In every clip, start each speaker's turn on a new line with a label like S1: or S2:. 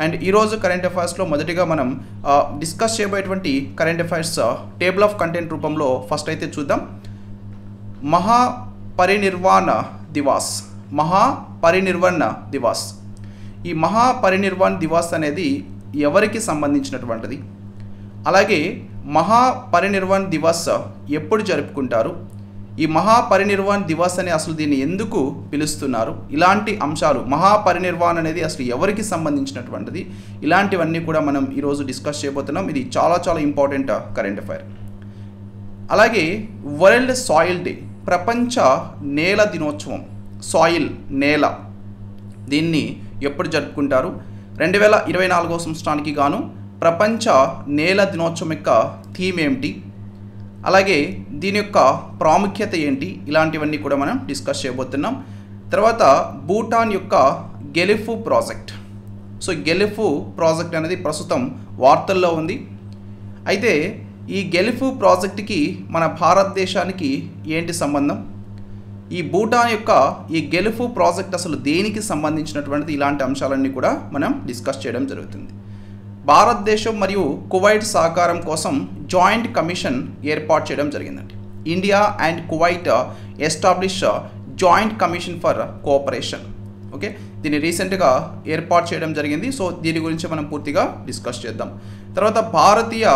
S1: And ఈరోజు current అఫైర్స్లో మొదటిగా మనం డిస్కస్ చేయబోయేటువంటి current affairs table of content రూపంలో ఫస్ట్ అయితే చూద్దాం. మహాపరినిర్వాణ దివాస్. మహాపరినిర్వాణ దివాస్. ఈ మహాపరినిర్వాణ దివాస్ అనేది ఎవరికి సంబంధించినటువంటిది, అలాగే మహాపరినిర్వాణ దివాస్ ఎప్పుడు జరుపుకుంటారు, ఈ మహాపరినిర్వాణ దివాస్ అని అసలు దీన్ని ఎందుకు పిలుస్తున్నారు, ఇలాంటి అంశాలు, మహాపరినిర్వాణ అనేది అసలు ఎవరికి సంబంధించినటువంటిది, ఇలాంటివన్నీ కూడా మనం ఈరోజు డిస్కస్ చేయబోతున్నాం. ఇది చాలా చాలా ఇంపార్టెంట్ కరెంట్ అఫైర్. అలాగే వరల్డ్ సాయిల్ డే, ప్రపంచ నేల దినోత్సవం. సాయిల్, నేల, దీన్ని ఎప్పుడు జరుపుకుంటారు, 2024 సంవత్సరానికి గాను ప్రపంచ నేల దినోత్సవం యొక్క థీమ్ ఏమిటి, అలాగే దీని యొక్క ప్రాముఖ్యత ఏంటి, ఇలాంటివన్నీ కూడా మనం డిస్కస్ చేయబోతున్నాం. తర్వాత భూటాన్ యొక్క గెలిఫు ప్రాజెక్ట్. సో గెలిఫు ప్రాజెక్ట్ అనేది ప్రస్తుతం వార్తల్లో ఉంది. అయితే ఈ గెలిఫు ప్రాజెక్ట్కి మన భారతదేశానికి ఏంటి సంబంధం, ఈ భూటాన్ యొక్క ఈ గెలిఫు ప్రాజెక్ట్ అసలు దేనికి సంబంధించినటువంటిది, ఇలాంటి అంశాలన్నీ కూడా మనం డిస్కస్ చేయడం జరుగుతుంది. భారతదేశం మరియు కువైట్ సహకారం కోసం జాయింట్ కమిషన్ ఏర్పాటు చేయడం జరిగిందండి. India and Kuwait establish joint commission for cooperation. Okay, దీన్ని రీసెంట్గా ఏర్పాటు చేయడం జరిగింది. సో దీని గురించి మనం పూర్తిగా డిస్కస్ చేద్దాం. తర్వాత భారతీయ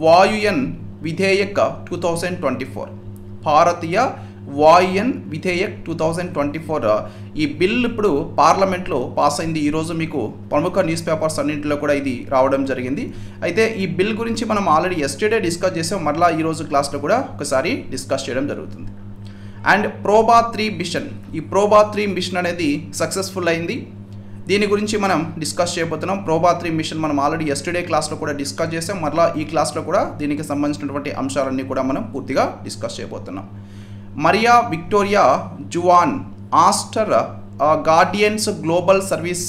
S1: వాయుయన్ విధేయక్ 2024. భారతీయ వాయుయన్ విధేయక్ 2024 ఈ బిల్ ఇప్పుడు పార్లమెంట్లో పాస్ అయింది. ఈరోజు మీకు ప్రముఖ న్యూస్ పేపర్స్ అన్నింటిలో కూడా ఇది రావడం జరిగింది. అయితే ఈ బిల్ గురించి మనం ఆల్రెడీ ఎస్టర్డే డిస్కస్ చేసాం, మరలా ఈరోజు క్లాస్లో కూడా ఒకసారి డిస్కస్ చేయడం జరుగుతుంది. అండ్ ప్రోబా 3 మిషన్, ఈ ప్రోబా 3 మిషన్ అనేది సక్సెస్ఫుల్ అయింది. దీని గురించి మనం డిస్కస్ చేయబోతున్నాం. ప్రోబా 3 మిషన్ మనం ఆల్రెడీ ఎస్టర్డే క్లాస్లో కూడా డిస్కస్ చేసాం, మరలా ఈ క్లాస్లో కూడా దీనికి సంబంధించినటువంటి అంశాలన్నీ కూడా మనం పూర్తిగా డిస్కస్ చేయబోతున్నాం. Mariya Victoria Juan Aster guardians global service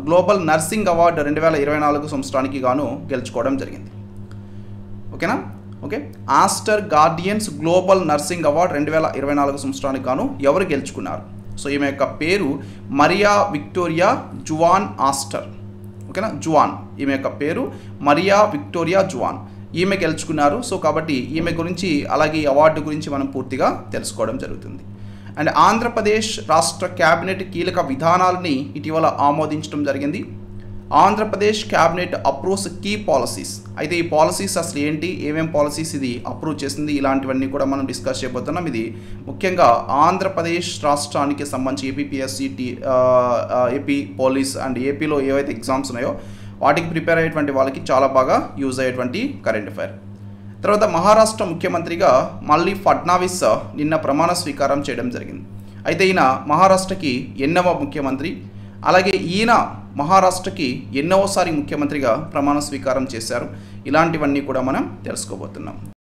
S1: global nursing award 2024 సంవత్సరానికి గాను గెలుచుకోవడం జరిగింది. ఓకేనా, okay. Aster guardians global nursing award 2024 సంవత్సరానికి గాను ఎవరు గెలుచుకున్నారు? సో ఈమె యొక్క పేరు మరియా విక్టోరియా జువాన్ ఆస్టర్. ఓకేనా, జువాన్, ఈమె యొక్క పేరు మరియా విక్టోరియా జువాన్, ఈమె గెలుచుకున్నారు. సో కాబట్టి ఈమె గురించి అలాగే ఈ అవార్డు గురించి మనం పూర్తిగా తెలుసుకోవడం జరుగుతుంది. అండ్ ఆంధ్రప్రదేశ్ రాష్ట్ర క్యాబినెట్ కీలక విధానాలని ఇటీవల ఆమోదించడం జరిగింది. Andhra Pradesh cabinet approves key policies. అయితే ఈ పాలసీస్ అసలు ఏంటి, ఏమేం పాలసీస్ ఇది అప్రూవ్ చేసింది, ఇలాంటివన్నీ కూడా మనం డిస్కస్ చేయబోతున్నాం. ఇది ముఖ్యంగా ఆంధ్రప్రదేశ్ రాష్ట్రానికి సంబంధించి ఏపీపీఎస్సీ, ఏపీ పోలీస్ అండ్ ఏపీలో ఏవైతే ఎగ్జామ్స్ ఉన్నాయో వాటికి ప్రిపేర్ అయ్యేటువంటి వాళ్ళకి చాలా బాగా యూజ్ అయ్యేటువంటి కరెంట్ అఫైర్. తర్వాత మహారాష్ట్ర ముఖ్యమంత్రిగా మళ్ళీ ఫడ్నవీస్ నిన్న ప్రమాణ స్వీకారం చేయడం జరిగింది. అయితే ఈయన మహారాష్ట్రకి 8వ ముఖ్యమంత్రి, అలాగే ఈయన మహారాష్ట్రకి 8వసారి ముఖ్యమంత్రిగా ప్రమాణ స్వీకారం చేశారు. ఇలాంటివన్నీ కూడా మనం తెలుసుకోబోతున్నాం.